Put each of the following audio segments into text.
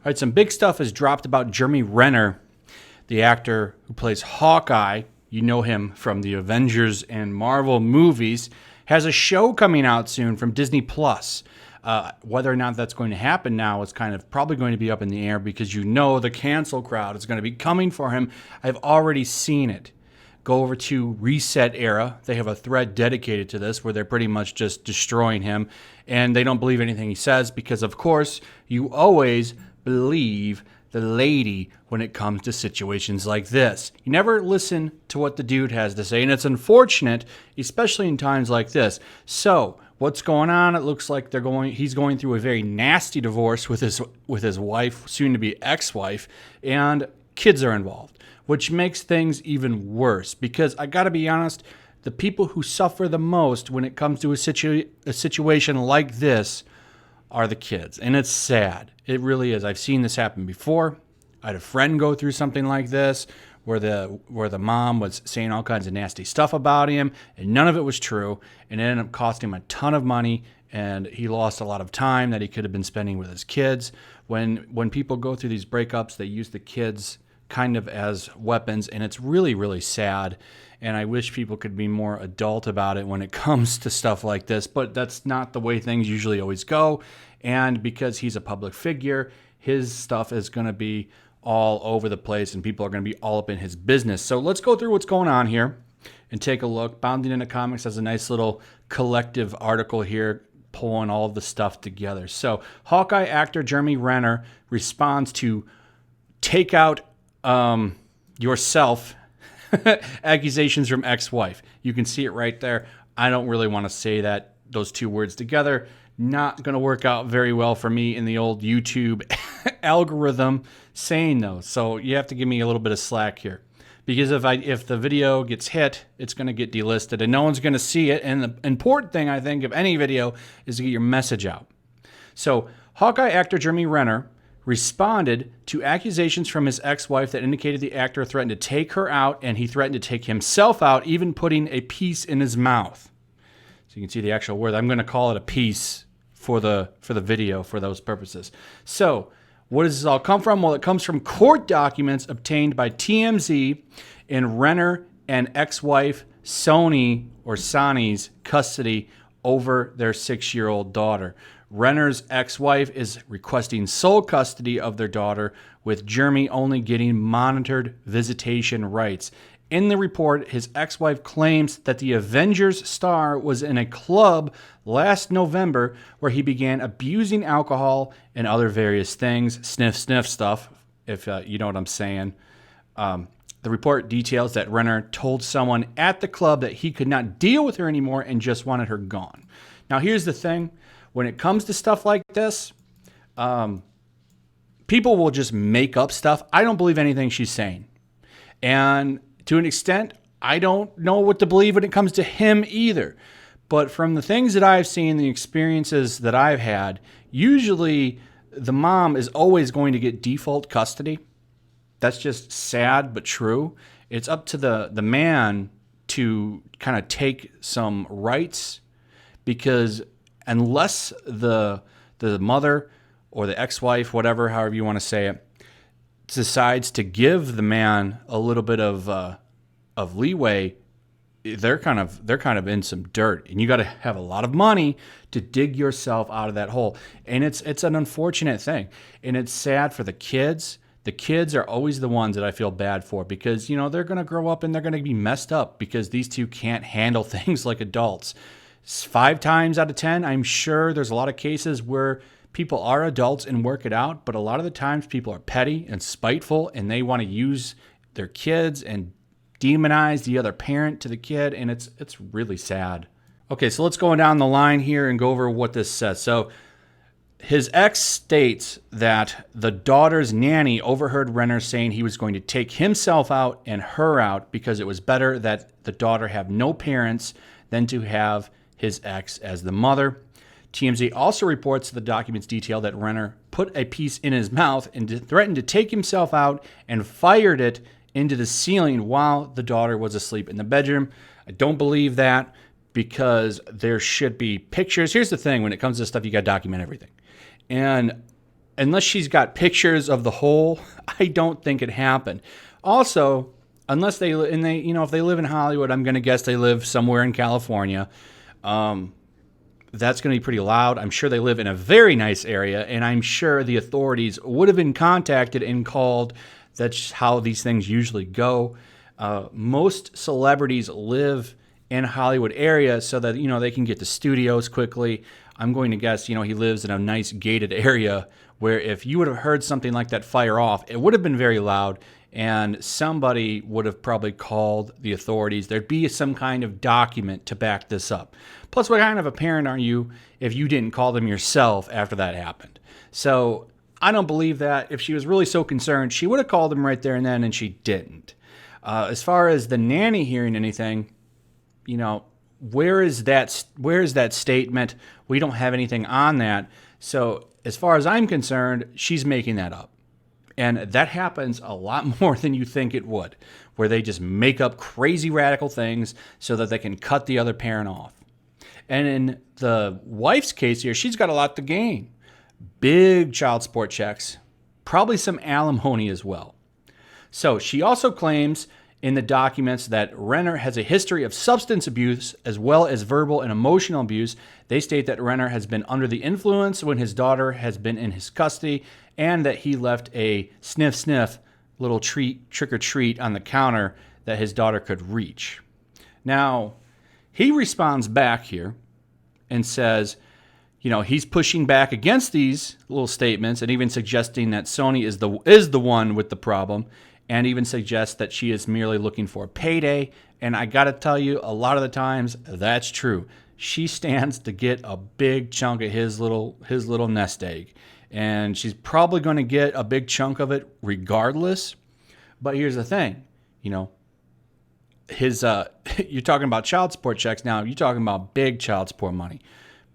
All right, some big stuff is dropped about Jeremy Renner, the actor who plays Hawkeye. You know him from the Avengers and Marvel movies. Has a show coming out soon from Disney Plus. Whether or not that's going to happen now is kind of probably going to be up in the air because you know the cancel crowd is going to be coming for him. I've already seen it. Go over to Reset Era. They have a thread dedicated to this where they're pretty much just destroying him. And they don't believe anything he says because, of course, you always believe the lady when it comes to situations like this. You never listen to what the dude has to say, and it's unfortunate, especially in times like this. So, what's going on? It looks like he's going through a very nasty divorce with his wife, soon to be ex-wife, and kids are involved, which makes things even worse because I got to be honest, the people who suffer the most when it comes to a situation like this are the kids, and it's sad. It really is. I've seen this happen before. I had a friend go through something like this where the mom was saying all kinds of nasty stuff about him, and none of it was true, and it ended up costing him a ton of money, and he lost a lot of time that he could have been spending with his kids. When people go through these breakups, they use the kids kind of as weapons, and it's really, really sad. And I wish people could be more adult about it when it comes to stuff like this, but that's not the way things usually always go. And because he's a public figure, his stuff is going to be all over the place and people are going to be all up in his business. So let's go through what's going on here and take a look. Bounding Into Comics has a nice little collective article here pulling all of the stuff together. So Hawkeye actor Jeremy Renner responds to take out yourself accusations from ex-wife. You can see it right there. I don't really want to say those two words together. Not going to work out very well for me in the old YouTube algorithm saying those. So you have to give me a little bit of slack here. Because if the video gets hit, it's going to get delisted and no one's going to see it. And the important thing, I think, of any video is to get your message out. So Hawkeye actor Jeremy Renner responded to accusations from his ex-wife that indicated the actor threatened to take her out and he threatened to take himself out, even putting a piece in his mouth. So you can see the actual word. I'm going to call it a piece for the video for those purposes. So what does this all come from? Well, it comes from court documents obtained by TMZ in Renner and ex-wife Sonny's custody over their 6-year-old daughter. Renner's ex-wife is requesting sole custody of their daughter, with Jeremy only getting monitored visitation rights. In the report, his ex-wife claims that the Avengers star was in a club last November where he began abusing alcohol and other various things, sniff stuff, if you know what I'm saying. The report details that Renner told someone at the club that he could not deal with her anymore and just wanted her gone. Now, here's the thing. When it comes to stuff like this, people will just make up stuff. I don't believe anything she's saying. And to an extent, I don't know what to believe when it comes to him either. But from the things that I've seen, the experiences that I've had, usually the mom is always going to get default custody. That's just sad but true. It's up to the man to kind of take some rights, because unless the mother or the ex-wife, whatever, however you want to say it, decides to give the man a little bit of leeway, they're kind of in some dirt, and you got to have a lot of money to dig yourself out of that hole. And it's an unfortunate thing, and it's sad for the kids. The kids are always the ones that I feel bad for, because they're going to grow up and they're going to be messed up because these two can't handle things like adults. 5 times out of 10, I'm sure there's a lot of cases where people are adults and work it out, but a lot of the times people are petty and spiteful, and they want to use their kids and demonize the other parent to the kid, and it's really sad. Okay, so let's go down the line here and go over what this says. So his ex states that the daughter's nanny overheard Renner saying he was going to take himself out and her out because it was better that the daughter have no parents than to have his ex as the mother. TMZ also reports the documents detail that Renner put a piece in his mouth and threatened to take himself out and fired it into the ceiling while the daughter was asleep in the bedroom. I don't believe that, because there should be pictures. Here's the thing. When it comes to stuff, you got to document everything. And unless she's got pictures of the hole, I don't think it happened. Also, unless if they live in Hollywood, I'm going to guess they live somewhere in California. That's going to be pretty loud. I'm sure they live in a very nice area, and I'm sure the authorities would have been contacted and called. That's how these things usually go. Most celebrities live in Hollywood area so that, they can get to studios quickly. I'm going to guess, he lives in a nice gated area where if you would have heard something like that fire off, it would have been very loud, and somebody would have probably called the authorities. There'd be some kind of document to back this up. Plus, what kind of a parent are you if you didn't call them yourself after that happened? So I don't believe that. If she was really so concerned, she would have called them right there and then, and she didn't. As far as the nanny hearing anything, where is that statement? We don't have anything on that. So as far as I'm concerned, she's making that up. And that happens a lot more than you think it would, where they just make up crazy radical things so that they can cut the other parent off. And in the wife's case here, she's got a lot to gain. Big child support checks, probably some alimony as well. So she also claims in the documents that Renner has a history of substance abuse as well as verbal and emotional abuse. They state that Renner has been under the influence when his daughter has been in his custody, and that he left a sniff little trick or treat on the counter that his daughter could reach. Now, he responds back here and says, he's pushing back against these little statements and even suggesting that Sony is the one with the problem, and even suggests that she is merely looking for a payday. And I got to tell you, a lot of the times that's true. She stands to get a big chunk of his little nest egg, and she's probably going to get a big chunk of it regardless. But here's the thing, his you're talking about child support checks now. You're talking about big child support money,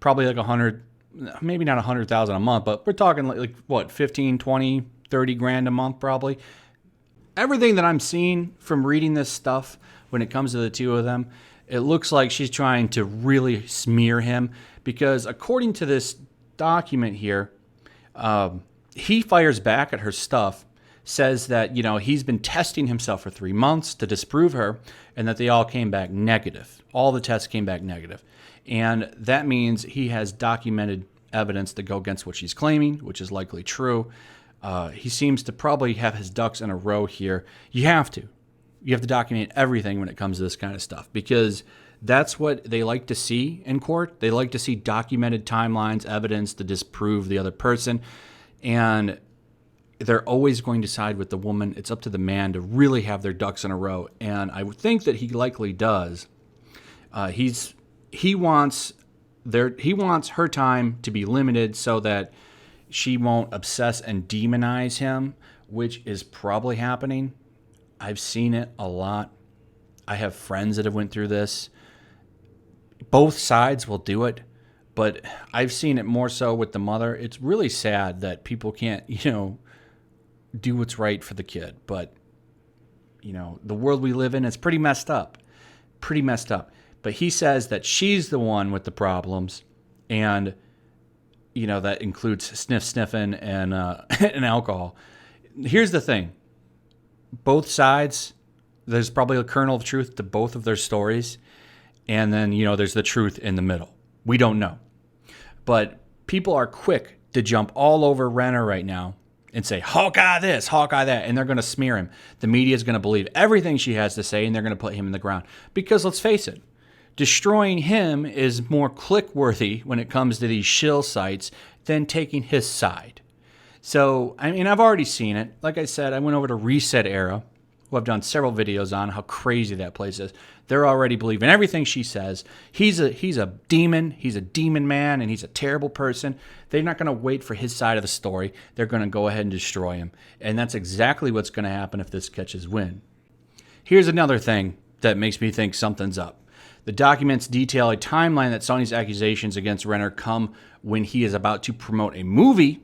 probably like 100, maybe not 100,000 a month, but we're talking like what, 15, 20, 30 grand a month probably. Everything that I'm seeing from reading this stuff when it comes to the two of them, it looks like she's trying to really smear him, because according to this document here, he fires back at her stuff, says that, he's been testing himself for 3 months to disprove her, and that they all came back negative. All the tests came back negative. And that means he has documented evidence to go against what she's claiming, which is likely true. He seems to probably have his ducks in a row here. You have to document everything when it comes to this kind of stuff, because that's what they like to see in court. They like to see documented timelines, evidence to disprove the other person. And they're always going to side with the woman. It's up to the man to really have their ducks in a row. And I would think that he likely does. He wants her time to be limited so that she won't obsess and demonize him, which is probably happening. I've seen it a lot. I have friends that have went through this. Both sides will do it, but I've seen it more so with the mother. It's really sad that people can't, do what's right for the kid. But, the world we live in is pretty messed up. But he says that she's the one with the problems, and that includes sniffing and and alcohol. Here's the thing. Both sides, there's probably a kernel of truth to both of their stories. And then, there's the truth in the middle. We don't know. But people are quick to jump all over Renner right now and say, Hawkeye this, Hawkeye that, and they're going to smear him. The media is going to believe everything she has to say, and they're going to put him in the ground. Because let's face it, destroying him is more click-worthy when it comes to these shill sites than taking his side. So, I've already seen it. Like I said, I went over to Reset Era, who I've done several videos on how crazy that place is. They're already believing everything she says. He's a demon. He's a demon man, and he's a terrible person. They're not going to wait for his side of the story. They're going to go ahead and destroy him. And that's exactly what's going to happen if this catches wind. Here's another thing that makes me think something's up. The documents detail a timeline that Sony's accusations against Renner come when he is about to promote a movie,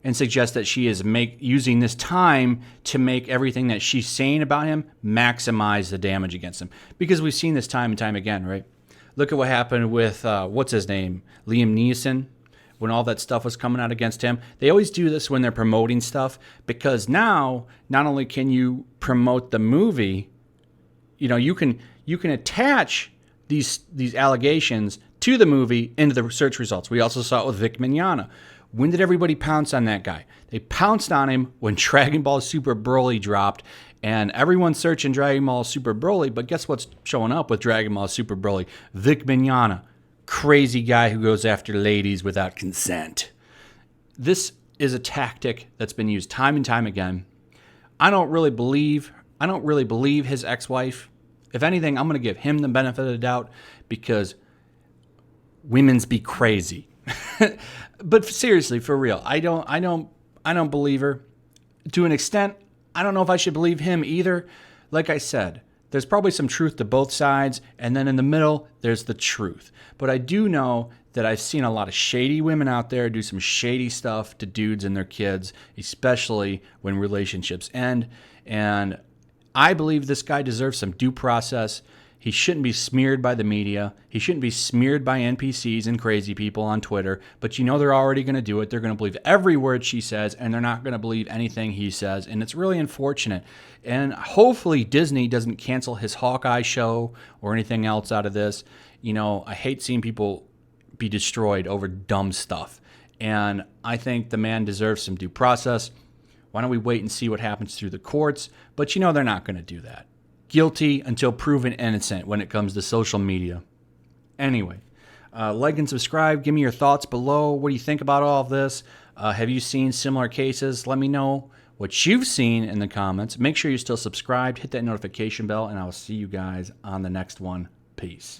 and suggest that she is using this time to make everything that she's saying about him maximize the damage against him. Because we've seen this time and time again, right? Look at what happened with, what's his name? Liam Neeson, when all that stuff was coming out against him. They always do this when they're promoting stuff, because now not only can you promote the movie, you can attach these allegations to the movie into the search results. We also saw it with Vic Mignogna. When did everybody pounce on that guy? They pounced on him when Dragon Ball Super Broly dropped, and everyone's searching Dragon Ball Super Broly, but guess what's showing up with Dragon Ball Super Broly? Vic Mignogna, crazy guy who goes after ladies without consent. This is a tactic that's been used time and time again. I don't really believe his ex-wife. If anything, I'm going to give him the benefit of the doubt, because women's be crazy. But seriously, for real, I don't believe her. To an extent, I don't know if I should believe him either. Like I said, there's probably some truth to both sides, and then in the middle, there's the truth. But I do know that I've seen a lot of shady women out there do some shady stuff to dudes and their kids, especially when relationships end. And I believe this guy deserves some due process. He shouldn't be smeared by the media. He shouldn't be smeared by NPCs and crazy people on Twitter. But they're already going to do it. They're going to believe every word she says, and they're not going to believe anything he says. And it's really unfortunate. And hopefully Disney doesn't cancel his Hawkeye show or anything else out of this. I hate seeing people be destroyed over dumb stuff. And I think the man deserves some due process. Why don't we wait and see what happens through the courts? But they're not going to do that. Guilty until proven innocent when it comes to social media. Anyway, like and subscribe. Give me your thoughts below. What do you think about all of this? Have you seen similar cases? Let me know what you've seen in the comments. Make sure you're still subscribed. Hit that notification bell, and I will see you guys on the next one. Peace.